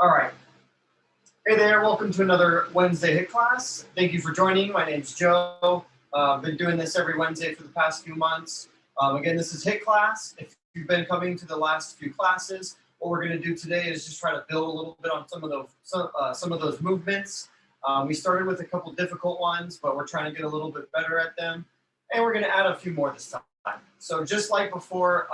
All right. Hey there, welcome to another Wednesday HIIT class. Thank you for joining. My name's Joe. I've been doing this every Wednesday for the past few months. Again, this is HIIT class. If you've been coming to the last few classes, what we're going to do today is just try to build a little bit on some of those movements. We started with a couple difficult ones, but we're trying to get a little bit better at them. And we're going to add a few more this time. So just like before,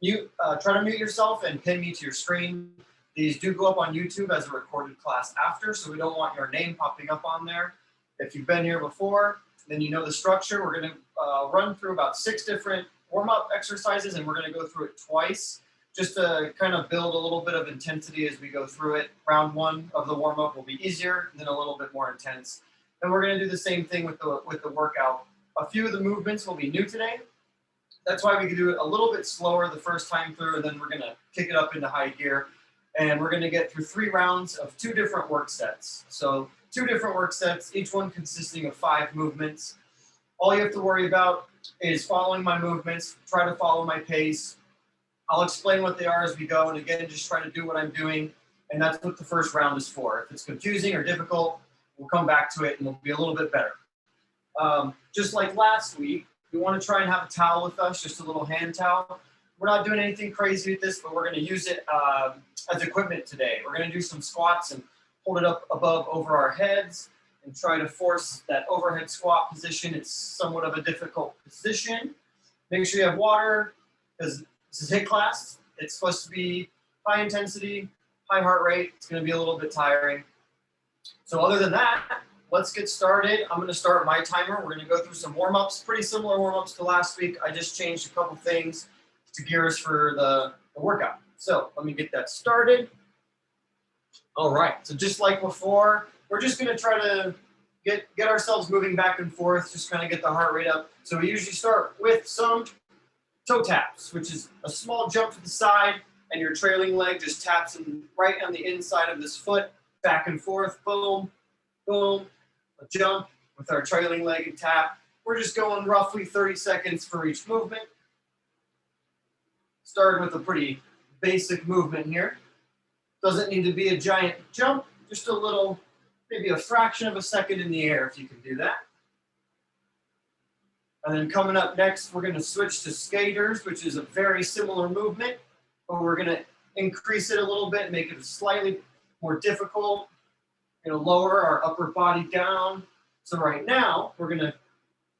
try to mute yourself and pin me to your screen. These do go up on YouTube as a recorded class after, so we don't want your name popping up on there. If you've been here before, then you know the structure. We're going to run through about 6 different warm-up exercises, and we're going to go through it twice just to kind of build a little bit of intensity as we go through it. Round 1 of the warm-up will be easier, then a little bit more intense. And we're going to do the same thing with the workout. A few of the movements will be new today. That's why we can do it a little bit slower the first time through, and then we're going to kick it up into high gear. And we're going to get through 3 rounds of 2 different work sets. So 2 different work sets, each one consisting of 5 movements. All you have to worry about is following my movements, try to follow my pace. I'll explain what they are as we go, and again, just try to do what I'm doing, and that's what the first round is for. If it's confusing or difficult, we'll come back to it and it'll be a little bit better. Just like last week, we want to try and have a towel with us, just a little hand towel. We're not doing anything crazy with this, but we're going to use it as equipment today. We're going to do some squats and hold it up above over our heads and try to force that overhead squat position. It's somewhat of a difficult position. Make sure you have water because this is HIIT class. It's supposed to be high intensity, high heart rate. It's going to be a little bit tiring. So other than that, let's get started. I'm going to start my timer. We're going to go through some warm-ups, pretty similar warm-ups to last week. I just changed a couple things to gear us for the workout. So let me get that started. All right, so just like before, we're just gonna try to get ourselves moving back and forth, just kind of get the heart rate up. So we usually start with some toe taps, which is a small jump to the side, and your trailing leg just taps in right on the inside of this foot, back and forth, boom, boom, a jump with our trailing leg and tap. We're just going roughly 30 seconds for each movement. Starting with a pretty basic movement here. Doesn't need to be a giant jump, just a little, maybe a fraction of a second in the air if you can do that. And then coming up next, we're going to switch to skaters, which is a very similar movement, but we're going to increase it a little bit, make it slightly more difficult, lower our upper body down. So right now, we're going to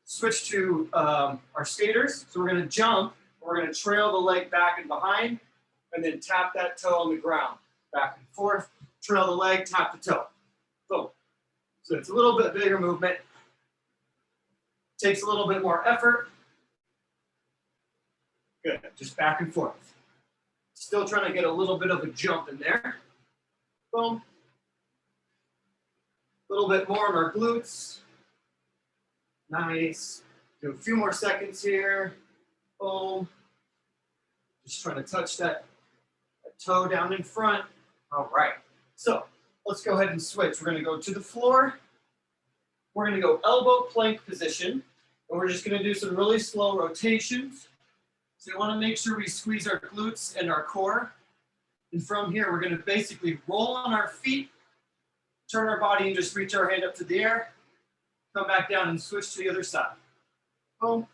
switch to our skaters. So we're going to jump. We're going to trail the leg back and behind, and then tap that toe on the ground. Back and forth, trail the leg, tap the toe. Boom. So it's a little bit bigger movement. Takes a little bit more effort. Good, just back and forth. Still trying to get a little bit of a jump in there. Boom. A little bit more on our glutes. Nice. Do a few more seconds here. Boom. Just trying to touch that toe down in front. All right. So let's go ahead and switch. We're going to go to the floor. We're going to go elbow plank position. And we're just going to do some really slow rotations. So you want to make sure we squeeze our glutes and our core. And from here, we're going to basically roll on our feet, turn our body and just reach our hand up to the air. Come back down and switch to the other side. Boom.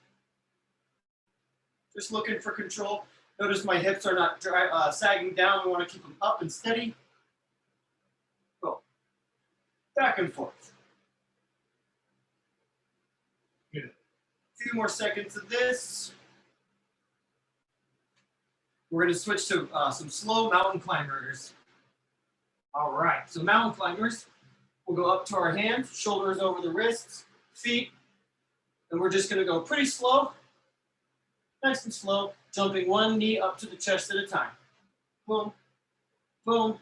Just looking for control. Notice my hips are not sagging down. We want to keep them up and steady. Go. Back and forth. Good. A few more seconds of this. We're going to switch to some slow mountain climbers. All right, so mountain climbers. We'll go up to our hands, shoulders over the wrists, feet, and we're just going to go pretty slow. Nice and slow, jumping one knee up to the chest at a time. Boom, boom.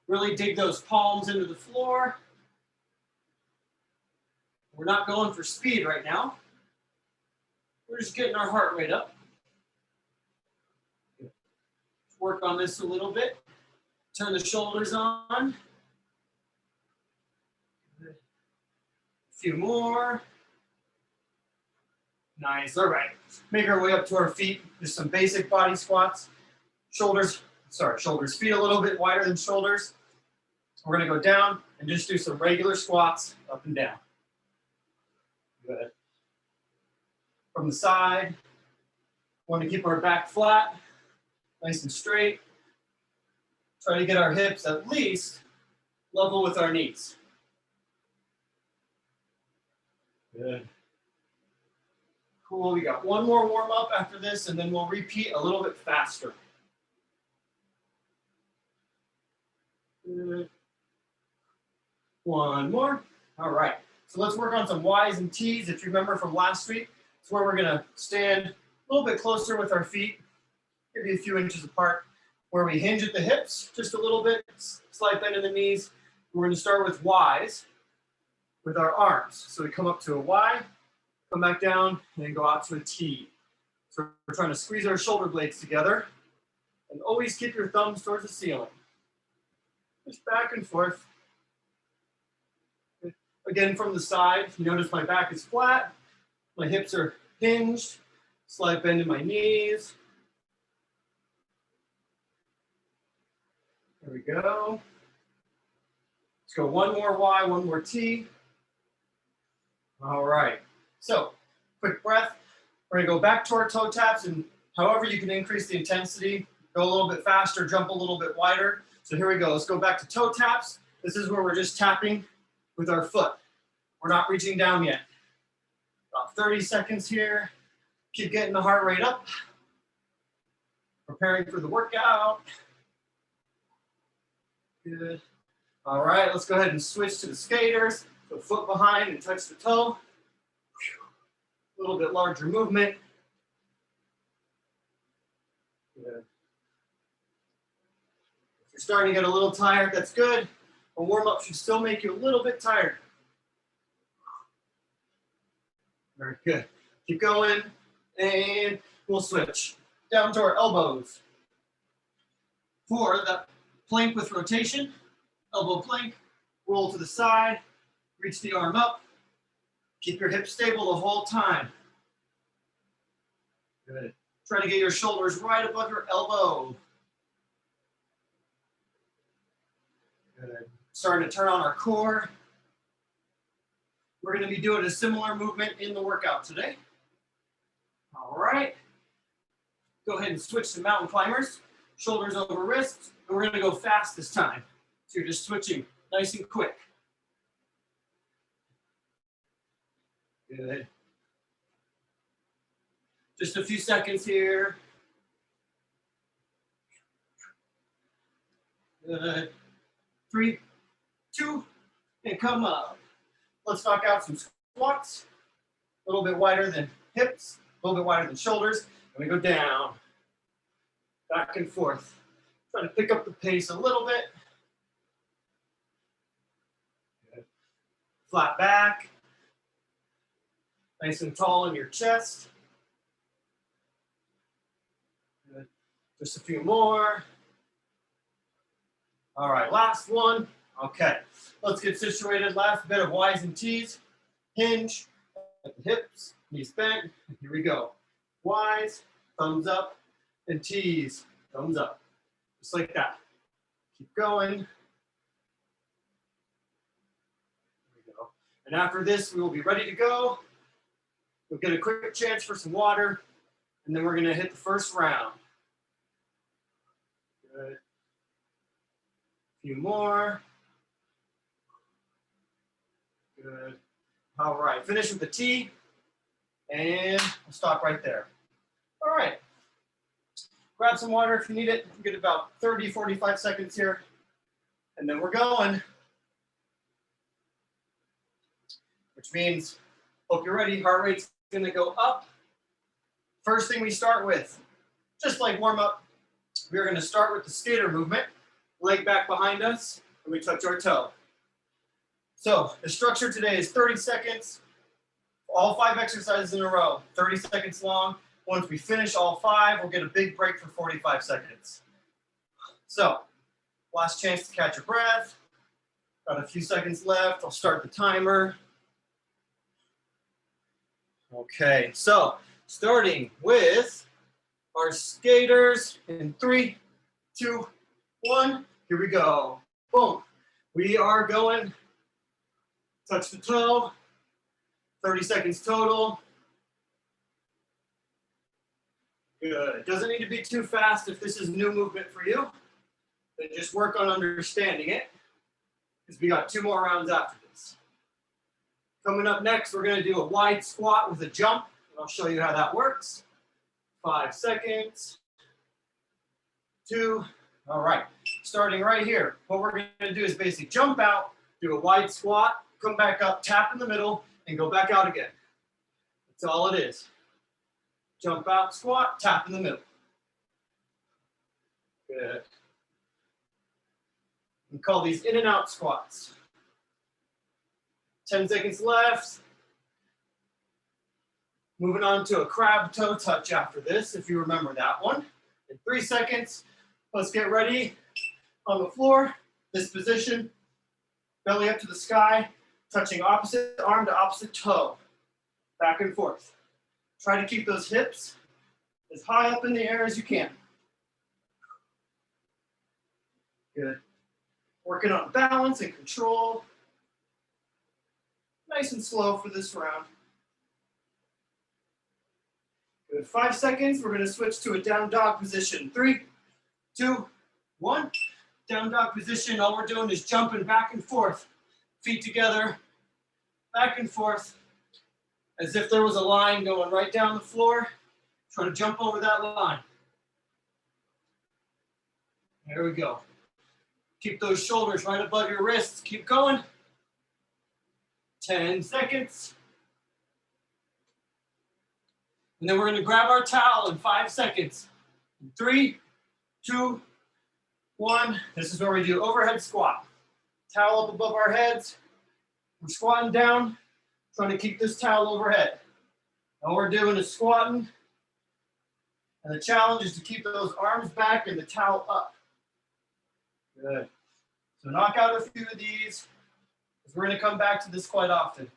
Really dig those palms into the floor. We're not going for speed right now. We're just getting our heart rate up. Work on this a little bit. Turn the shoulders on. A few more. Nice, all right. Make our way up to our feet. Just some basic body squats. Shoulders, feet a little bit wider than shoulders. We're gonna go down and just do some regular squats up and down. Good. From the side, want to keep our back flat, nice and straight. Try to get our hips at least level with our knees. Good. Cool, we got one more warm up after this and then we'll repeat a little bit faster. Good. One more. All right, so let's work on some Y's and T's. If you remember from last week, it's where we're gonna stand a little bit closer with our feet, maybe a few inches apart, where we hinge at the hips just a little bit, slight bend in the knees. We're gonna start with Y's with our arms. So we come up to a Y, come back down, and then go out to a T. So we're trying to squeeze our shoulder blades together, and always keep your thumbs towards the ceiling. Just back and forth. Again, from the side, you notice my back is flat, my hips are hinged, slight bend in my knees. There we go. Let's go one more Y, one more T. All right, so quick breath. We're gonna go back to our toe taps, and however you can increase the intensity, go a little bit faster, jump a little bit wider. So here we go, let's go back to toe taps. This is where we're just tapping with our foot. We're not reaching down yet. About 30 seconds here. Keep getting the heart rate up. Preparing for the workout. Good. All right, let's go ahead and switch to the skaters. So foot behind and touch the toe. A little bit larger movement. Good. If you're starting to get a little tired, that's good. A warm-up should still make you a little bit tired. Very good. Keep going, and we'll switch. Down to our elbows. For the plank with rotation, elbow plank, roll to the side, reach the arm up. Keep your hips stable the whole time. Good. Try to get your shoulders right above your elbow. Good. Starting to turn on our core. We're going to be doing a similar movement in the workout today. All right. Go ahead and switch to mountain climbers. Shoulders over wrists. And we're going to go fast this time. So you're just switching nice and quick. Good. Just a few seconds here. Good. 3, 2, and come up. Let's knock out some squats. A little bit wider than hips, a little bit wider than shoulders. And we go down, back and forth. Try to pick up the pace a little bit. Good. Flat back. Nice and tall in your chest. Good. Just a few more. All right, last one. Okay, let's get situated. Last bit of Y's and T's. Hinge at the hips, knees bent. Here we go. Y's, thumbs up, and T's, thumbs up. Just like that. Keep going. There we go. And after this, we will be ready to go. We'll get a quick chance for some water, and then we're going to hit the first round. Good. A few more. Good. All right, finish with the T, and we'll stop right there. All right. Grab some water if you need it. Get about 30, 45 seconds here, and then we're going. Which means, hope you're ready, heart rate's gonna go up. First thing we start with, just like warm up, we're gonna start with the skater movement. Leg back behind us, and we touch our toe. So the structure today is 30 seconds, all 5 exercises in a row, 30 seconds long. Once we finish all 5, we'll get a big break for 45 seconds. So last chance to catch your breath. Got a few seconds left. I'll start the timer. Okay, so starting with our skaters in 3, 2, 1. Here we go. Boom. We are going, touch the toe, 30 seconds total. Good. Doesn't need to be too fast if this is new movement for you. Then just work on understanding it, because we got 2 more rounds after this. Coming up next, we're going to do a wide squat with a jump, and I'll show you how that works. 5 seconds. 2. All right. Starting right here. What we're going to do is basically jump out, do a wide squat, come back up, tap in the middle, and go back out again. That's all it is. Jump out, squat, tap in the middle. Good. We call these in and out squats. 10 seconds left. Moving on to a crab toe touch after this, if you remember that one. In 3 seconds, let's get ready on the floor. This position, belly up to the sky, touching opposite arm to opposite toe. Back and forth. Try to keep those hips as high up in the air as you can. Good. Working on balance and control. Nice and slow for this round. Good. 5 seconds. We're going to switch to a down dog position. 3, 2, 1. Down dog position. All we're doing is jumping back and forth. Feet together. Back and forth. As if there was a line going right down the floor. Try to jump over that line. There we go. Keep those shoulders right above your wrists. Keep going. 10 seconds. And then we're going to grab our towel in 5 seconds. 3, 2, 1. This is where we do overhead squat. Towel up above our heads. We're squatting down, trying to keep this towel overhead. All we're doing is squatting. And the challenge is to keep those arms back and the towel up. Good. So knock out a few of these, because we're going to come back to this quite often.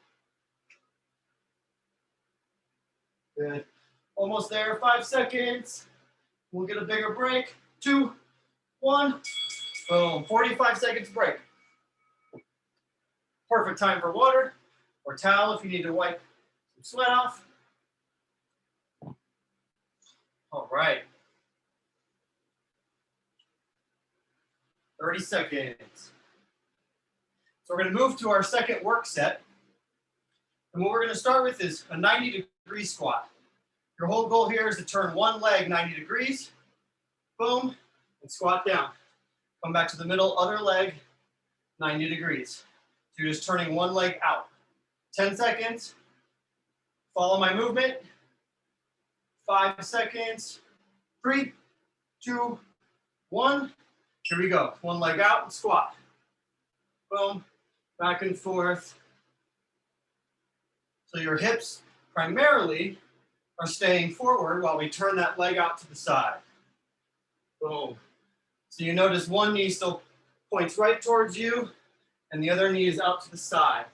Good. Almost there. 5 seconds. We'll get a bigger break. 2, 1. Boom. 45 seconds break. Perfect time for water or towel if you need to wipe some sweat off. All right. 30 seconds. So we're going to move to our second work set. And what we're going to start with is a 90-degree squat. Your whole goal here is to turn one leg 90 degrees. Boom. And squat down. Come back to the middle, other leg, 90 degrees. So you're just turning one leg out. 10 seconds. Follow my movement. 5 seconds. 3, 2, 1. Here we go. One leg out and squat. Boom. Back and forth. So your hips primarily are staying forward while we turn that leg out to the side. Boom. So you notice one knee still points right towards you and the other knee is out to the side.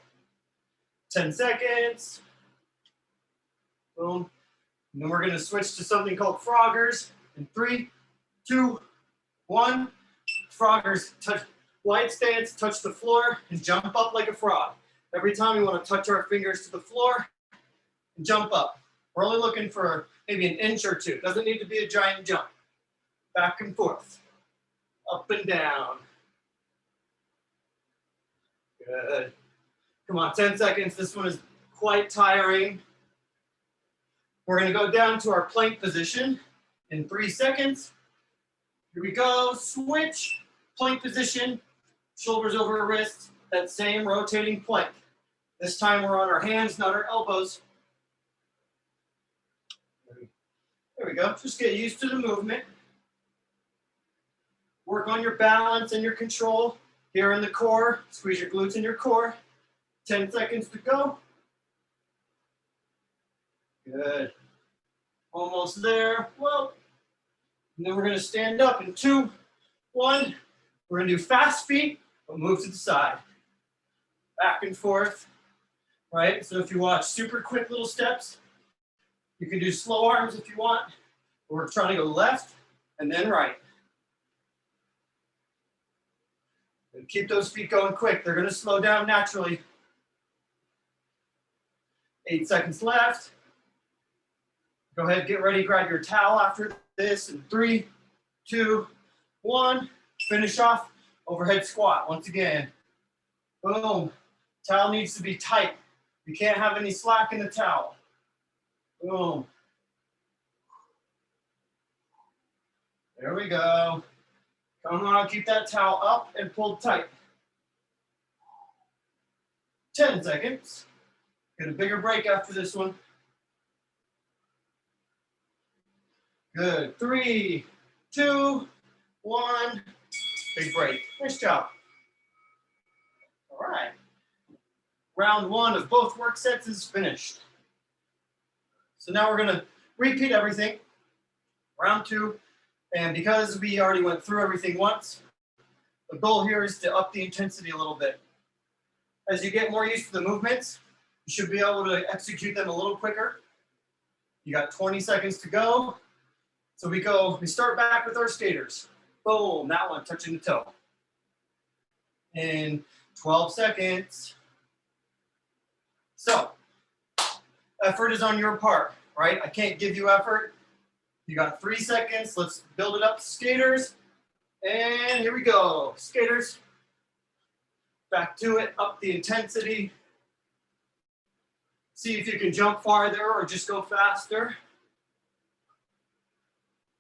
10 seconds. Boom. And then we're going to switch to something called froggers. In 3, 2, 1. Froggers, touch, wide stance, touch the floor, and jump up like a frog. Every time we want to touch our fingers to the floor and jump up. We're only looking for maybe an inch or two. Doesn't need to be a giant jump. Back and forth. Up and down. Good. Come on, 10 seconds. This one is quite tiring. We're going to go down to our plank position in 3 seconds. Here we go. Switch. Plank position. Shoulders over wrists. That same rotating plank. This time we're on our hands, not our elbows. There we go. Just get used to the movement. Work on your balance and your control here in the core. Squeeze your glutes in your core. 10 seconds to go. Good. Almost there. Whoa. And then we're going to stand up in 2, 1. We're going to do fast feet, but move to the side. Back and forth. Right? So if you watch super quick little steps, you can do slow arms if you want. We're trying to go left and then right. And keep those feet going quick. They're going to slow down naturally. 8 seconds left. Go ahead, get ready, grab your towel after this. In 3, 2, 1. Finish off overhead squat once again. Boom. Towel needs to be tight. You can't have any slack in the towel. Boom. There we go. Come on, keep that towel up and pulled tight. 10 seconds. Get a bigger break after this one. Good. 3, 2, 1. Big break. Nice job. All right. Round 1 of both work sets is finished. So now we're going to repeat everything. Round 2. And because we already went through everything once, the goal here is to up the intensity a little bit. As you get more used to the movements, you should be able to execute them a little quicker. You got 20 seconds to go. So we start back with our skaters. Boom, that one touching the toe. In 12 seconds. So, effort is on your part, right? I can't give you effort. You got 3 seconds. Let's build it up, skaters. And here we go. Skaters. Back to it, up the intensity. See if you can jump farther or just go faster.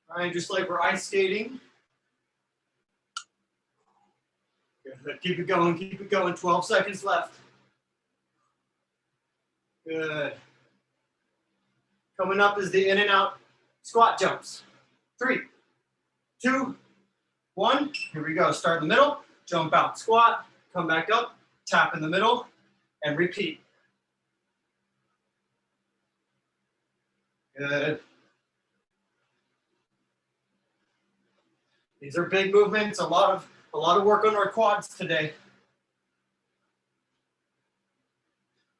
All right, just like we're ice skating. Good. Keep it going, keep it going. 12 seconds left. Good. Coming up is the in and out squat jumps. 3, 2, 1. Here we go. Start in the middle, jump out, squat, come back up, tap in the middle, and repeat. Good. These are big movements, a lot of work on our quads today.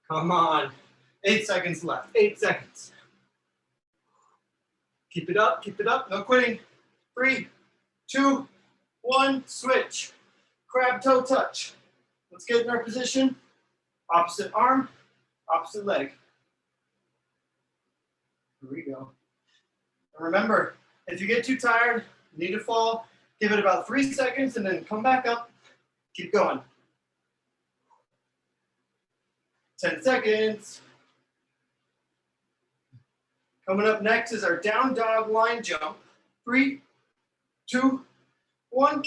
Come on. 8 seconds left. 8 seconds. Keep it up, no quitting. 3, 2, 1, switch. Crab toe touch. Let's get in our position. Opposite arm, opposite leg. Here we go. And remember, if you get too tired, you need to fall, give it about 3 seconds and then come back up. Keep going. 10 seconds. Coming up next is our down dog line jump. 3, 2, 1.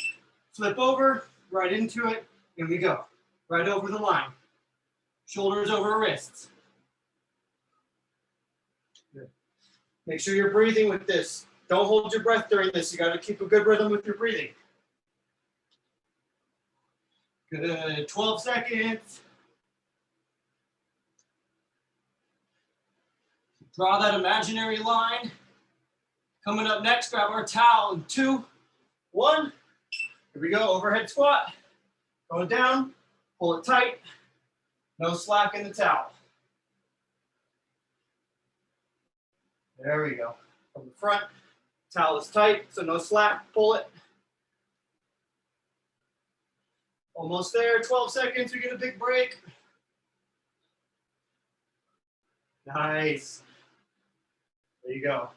Flip over, right into it. Here we go. Right over the line. Shoulders over wrists. Good. Make sure you're breathing with this. Don't hold your breath during this. You got to keep a good rhythm with your breathing. Good. 12 seconds. Draw that imaginary line. Coming up next, grab our towel in 2, 1. Here we go. Overhead squat. Going down. Pull it tight. No slack in the towel. There we go. From the front, towel is tight, so no slack. Pull it. Almost there. 12 seconds. We get a big break. Nice. There you go.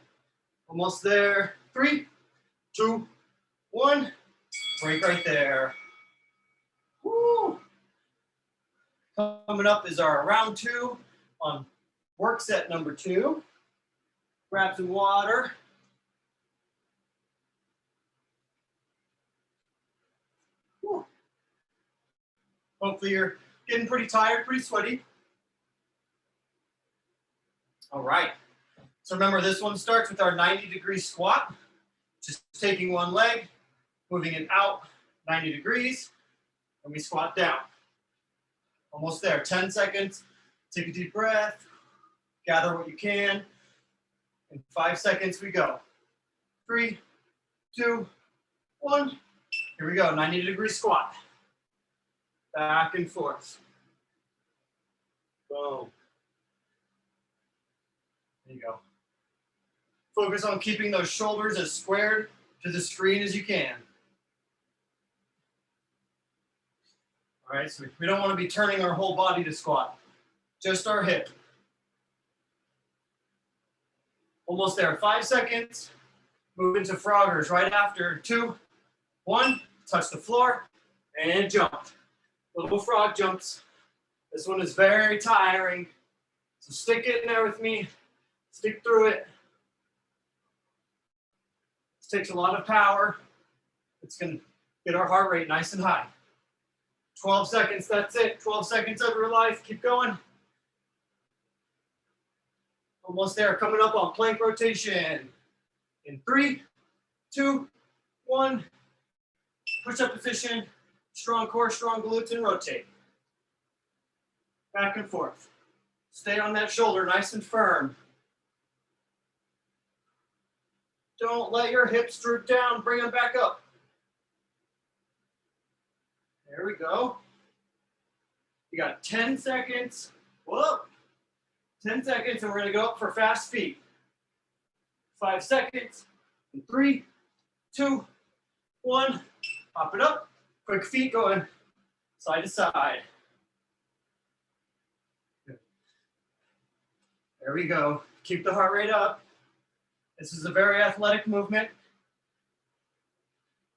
Almost there. 3, 2, 1. Break right there. Woo. Coming up is our round 2 on work set number 2. Grab some water. Woo. Hopefully you're getting pretty tired, pretty sweaty. All right. So remember, this one starts with our 90-degree squat. Just taking one leg, moving it out 90 degrees, and we squat down. Almost there. 10 seconds. Take a deep breath. Gather what you can. In 5 seconds, we go. 3, 2, 1. Here we go. 90-degree squat. Back and forth. Boom. There you go. Focus on keeping those shoulders as squared to the screen as you can. All right, so we don't want to be turning our whole body to squat, just our hip. Almost there, 5 seconds. Move into froggers right after. 2, 1, touch the floor and jump. Little frog jumps. This one is very tiring. So stick it in there with me. Stick through it. This takes a lot of power. It's going to get our heart rate nice and high. 12 seconds, that's it. 12 seconds of your life. Keep going. Almost there, coming up on plank rotation. In 3, 2, 1. Push-up position. Strong core, strong glutes, and rotate. Back and forth. Stay on that shoulder nice and firm. Don't let your hips droop down. Bring them back up. There we go. You got 10 seconds. Whoa. 10 seconds, and we're going to go up for fast feet. 5 seconds. In 3, 2, 1. Pop it up. Quick feet going side to side. There we go. Keep the heart rate up. This is a very athletic movement.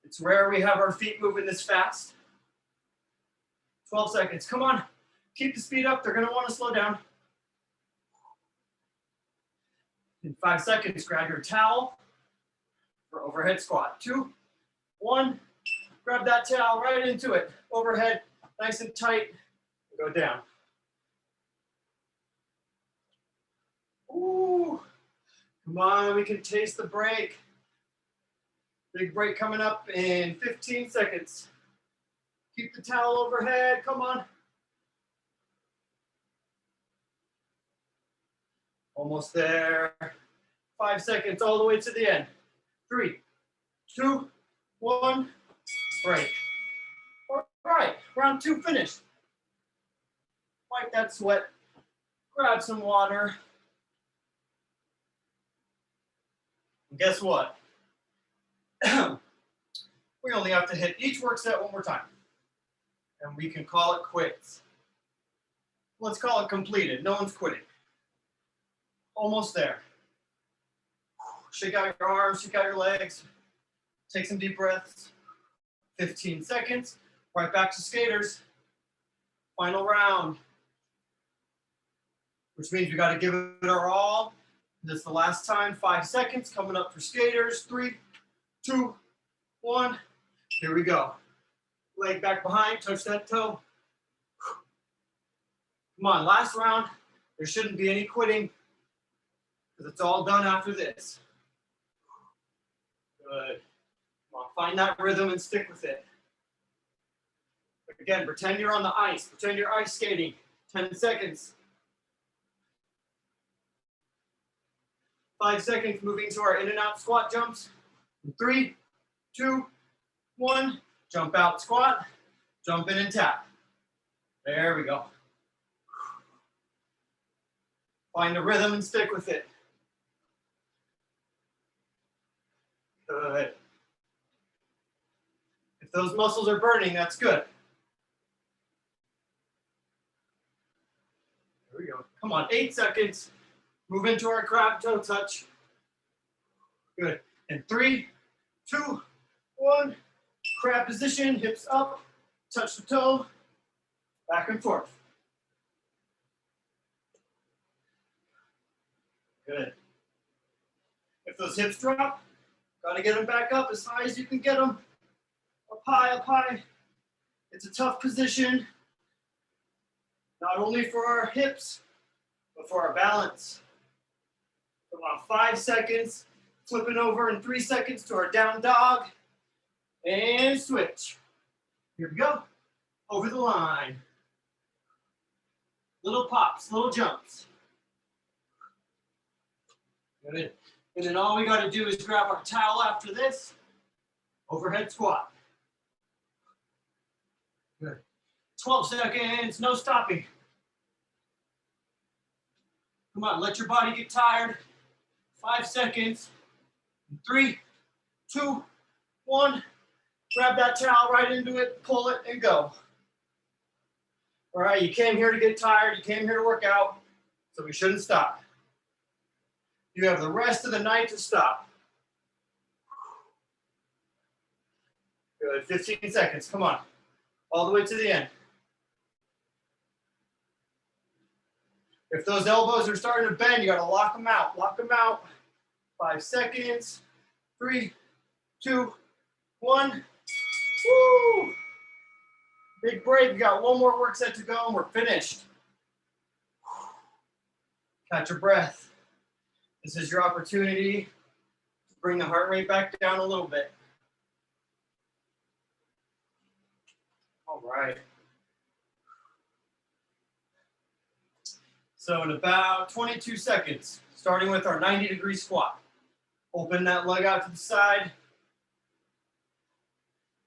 It's rare we have our feet moving this fast. 12 seconds. Come on. Keep the speed up. They're going to want to slow down. In 5 seconds, grab your towel for overhead squat. 2, 1. Grab that towel right into it. Overhead, nice and tight. Go down. Ooh. Come on, we can taste the break. Big break coming up in 15 seconds. Keep the towel overhead. Come on. Almost there. 5 seconds all the way to the end. 3, 2, 1. Break. All right, round 2 finished. Wipe that sweat. Grab some water. And guess what? We only have to hit each work set one more time. And we can call it quits. Let's call it completed. No one's quitting. Almost there. Shake out your arms, shake out your legs. Take some deep breaths. 15 seconds. Right back to skaters. Final round. Which means we got to give it our all. This is the last time. 5 seconds. Coming up for skaters. 3, 2, 1. Here we go. Leg back behind. Touch that toe. Come on. Last round. There shouldn't be any quitting because it's all done after this. Good. Come on. Find that rhythm and stick with it. Again, pretend you're on the ice. Pretend you're ice skating. 10 seconds. 5 seconds, moving to our in and out squat jumps. 3, 2, 1. Jump out, squat. Jump in and tap. There we go. Find a rhythm and stick with it. Good. If those muscles are burning, that's good. There we go. Come on, 8 seconds. Move into our crab toe touch. Good. And 3, 2, 1. Crab position, hips up, touch the toe, back and forth. Good. If those hips drop, gotta get them back up as high as you can get them. Up high, up high. It's a tough position, not only for our hips, but for our balance. Come on, 5 seconds, flipping over in 3 seconds to our down dog, and switch. Here we go, over the line. Little pops, little jumps. Good. And then all we gotta do is grab our towel after this, overhead squat. Good. 12 seconds, no stopping. Come on, let your body get tired. 5 seconds. 3, 2, 1. Grab that towel right into it, pull it, and go. All right, you came here to get tired, you came here to work out, so we shouldn't stop. You have the rest of the night to stop. Good, 15 seconds, come on. All the way to the end. If those elbows are starting to bend, you gotta lock them out. Lock them out. 5 seconds. 3, 2, 1. Woo! Big break. We got one more work set to go and we're finished. Catch your breath. This is your opportunity to bring the heart rate back down a little bit. All right. So in about 22 seconds, starting with our 90-degree squat. Open that leg out to the side.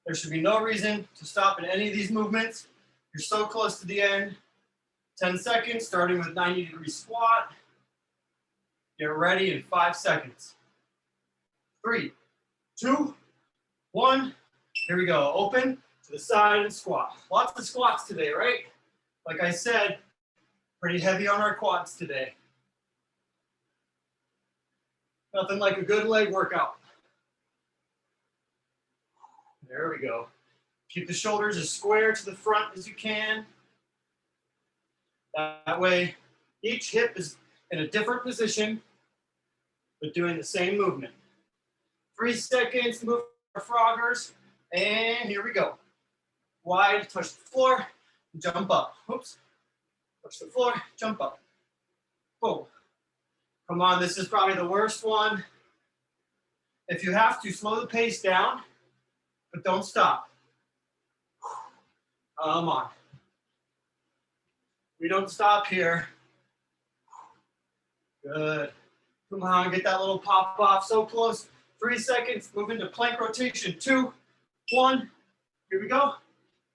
There should be no reason to stop in any of these movements. You're so close to the end. 10 seconds, starting with 90-degree squat. Get ready in 5 seconds. 3, 2, 1. Here we go. Open to the side and squat. Lots of squats today, right? Like I said, pretty heavy on our quads today. Nothing like a good leg workout. There we go. Keep the shoulders as square to the front as you can. That way, each hip is in a different position, but doing the same movement. 3 seconds, move our froggers, and here we go. Wide, touch the floor, jump up. Oops. Touch the floor, jump up. Boom. Come on, this is probably the worst one. If you have to, slow the pace down, but don't stop. Come on. We don't stop here. Good. Come on, get that little pop off, so close. 3 seconds, move into plank rotation. 2, 1, here we go.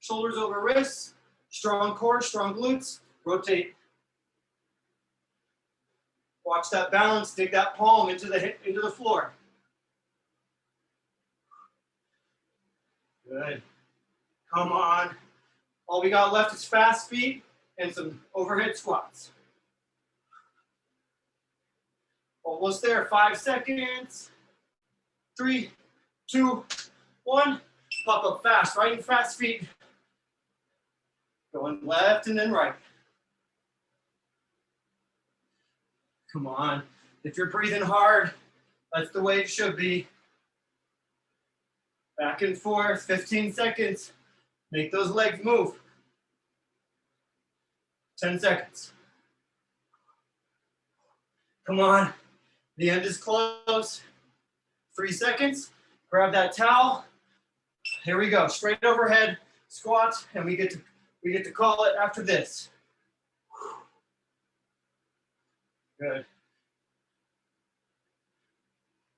Shoulders over wrists, strong core, strong glutes, rotate. Watch that balance, dig that palm into the floor. Good. Come on. All we got left is fast feet and some overhead squats. Almost there, 5 seconds. 3, 2, 1. Pop up fast, right and fast feet. Going left and then right. Come on. If you're breathing hard, that's the way it should be. Back and forth, 15 seconds. Make those legs move. 10 seconds. Come on. The end is close. 3 seconds. Grab that towel. Here we go. Straight overhead squat, and we get to call it after this. Good.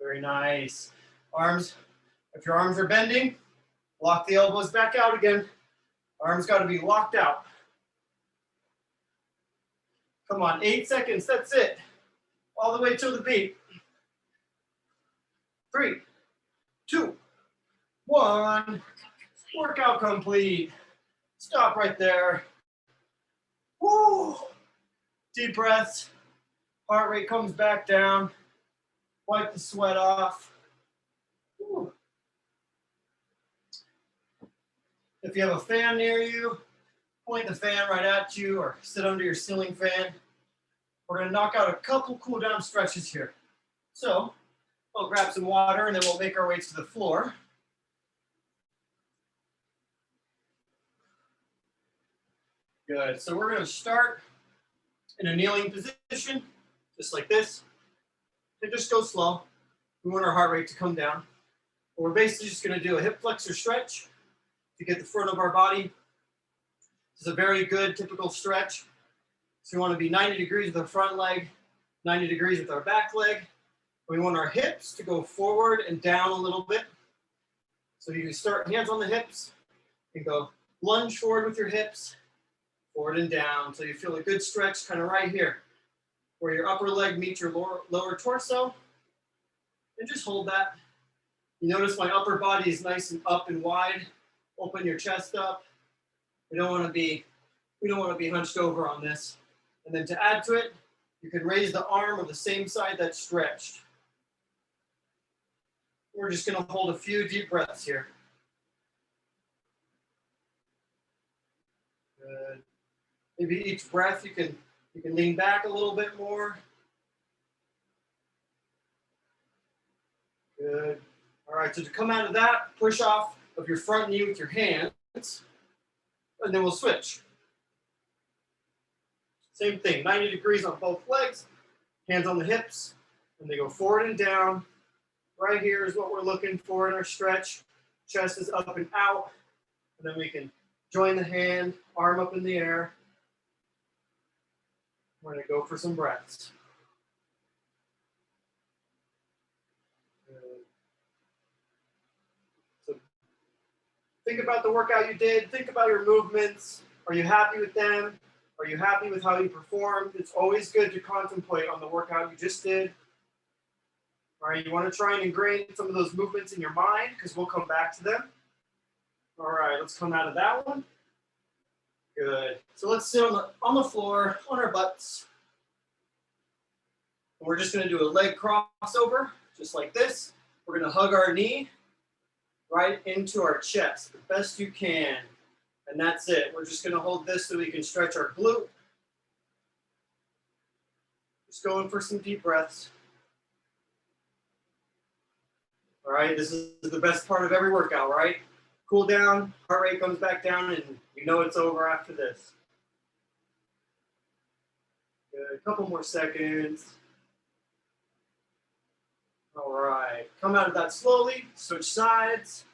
Very nice. Arms, if your arms are bending, lock the elbows back out again. Arms got to be locked out. Come on, 8 seconds, that's it. All the way till the beat. 3, 2, 1. Workout complete. Stop right there. Woo! Deep breaths. Heart rate comes back down. Wipe the sweat off. Woo. If you have a fan near you, point the fan right at you or sit under your ceiling fan. We're going to knock out a couple cool down stretches here. So we'll grab some water and then we'll make our way to the floor. Good. So we're going to start in a kneeling position, just like this. And just go slow. We want our heart rate to come down. We're basically just going to do a hip flexor stretch to get the front of our body. This is a very good typical stretch. So we want to be 90 degrees with our front leg, 90 degrees with our back leg. We want our hips to go forward and down a little bit. So you can start hands on the hips. You go lunge forward with your hips, forward and down. So you feel a good stretch kind of right here, where your upper leg meets your lower torso. And just hold that. You notice my upper body is nice and up and wide. Open your chest up. We don't want to be We don't want to be hunched over on this. And then to add to it, you can raise the arm of the same side that's stretched. We're just going to hold a few deep breaths here. Good. Maybe each breath you can lean back a little bit more. Good. All right, so to come out of that, push off of your front knee with your hands, and then we'll switch. Same thing, 90 degrees on both legs, hands on the hips, and they go forward and down. Right here is what we're looking for in our stretch. Chest is up and out, and then we can join the hand, arm up in the air. We're gonna go for some breaths. So think about the workout you did. Think about your movements. Are you happy with them? Are you happy with how you performed? It's always good to contemplate on the workout you just did. All right, you want to try and ingrain some of those movements in your mind because we'll come back to them. All right, let's come out of that one. Good. So let's sit on the floor, on our butts. And we're just going to do a leg crossover, just like this. We're going to hug our knee right into our chest the best you can. And that's it. We're just going to hold this so we can stretch our glute. Just going for some deep breaths. All right, this is the best part of every workout, right? Cool down, heart rate comes back down, and you know it's over after this. Good, a couple more seconds. All right, come out of that slowly, switch sides,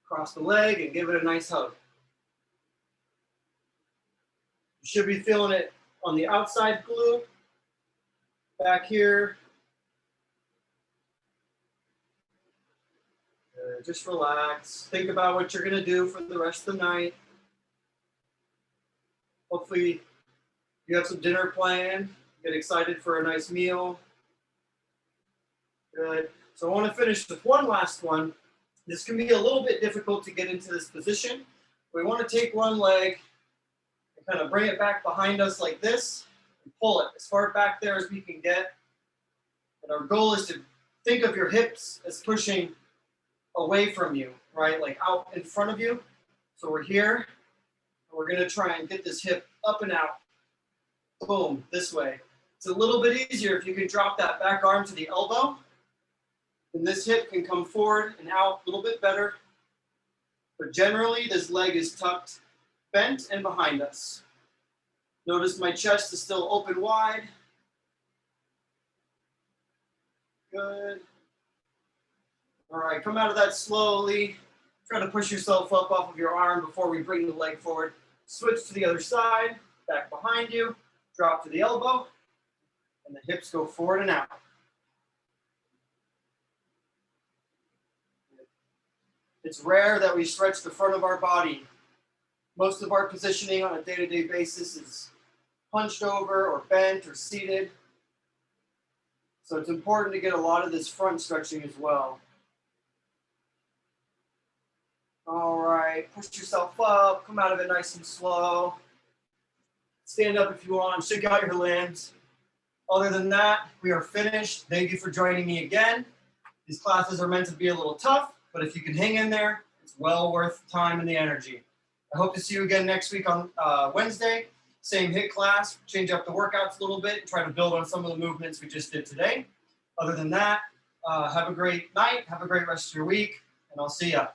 cross the leg, and give it a nice hug. You should be feeling it on the outside glute, back here. Just relax. Think about what you're going to do for the rest of the night. Hopefully you have some dinner planned. Get excited for a nice meal. Good. So I want to finish with one last one. This can be a little bit difficult to get into this position. We want to take one leg and kind of bring it back behind us like this and pull it as far back there as we can get. And our goal is to think of your hips as pushing away from you, right? Like out in front of you. So we're here, and we're gonna try and get this hip up and out. Boom, this way. It's a little bit easier if you can drop that back arm to the elbow. Then this hip can come forward and out a little bit better. But generally, this leg is tucked, bent, and behind us. Notice my chest is still open wide. Good. All right, come out of that slowly. Try to push yourself up off of your arm before we bring the leg forward. Switch to the other side, back behind you, drop to the elbow, and the hips go forward and out. It's rare that we stretch the front of our body. Most of our positioning on a day-to-day basis is hunched over or bent or seated. So it's important to get a lot of this front stretching as well. All right, push yourself up, come out of it nice and slow. Stand up if you want, shake out your limbs. Other than that, we are finished. Thank you for joining me again. These classes are meant to be a little tough, but if you can hang in there, it's well worth the time and the energy. I hope to see you again next week on Wednesday. Same HIIT class, change up the workouts a little bit, try to build on some of the movements we just did today. Other than that, have a great night, have a great rest of your week, and I'll see ya.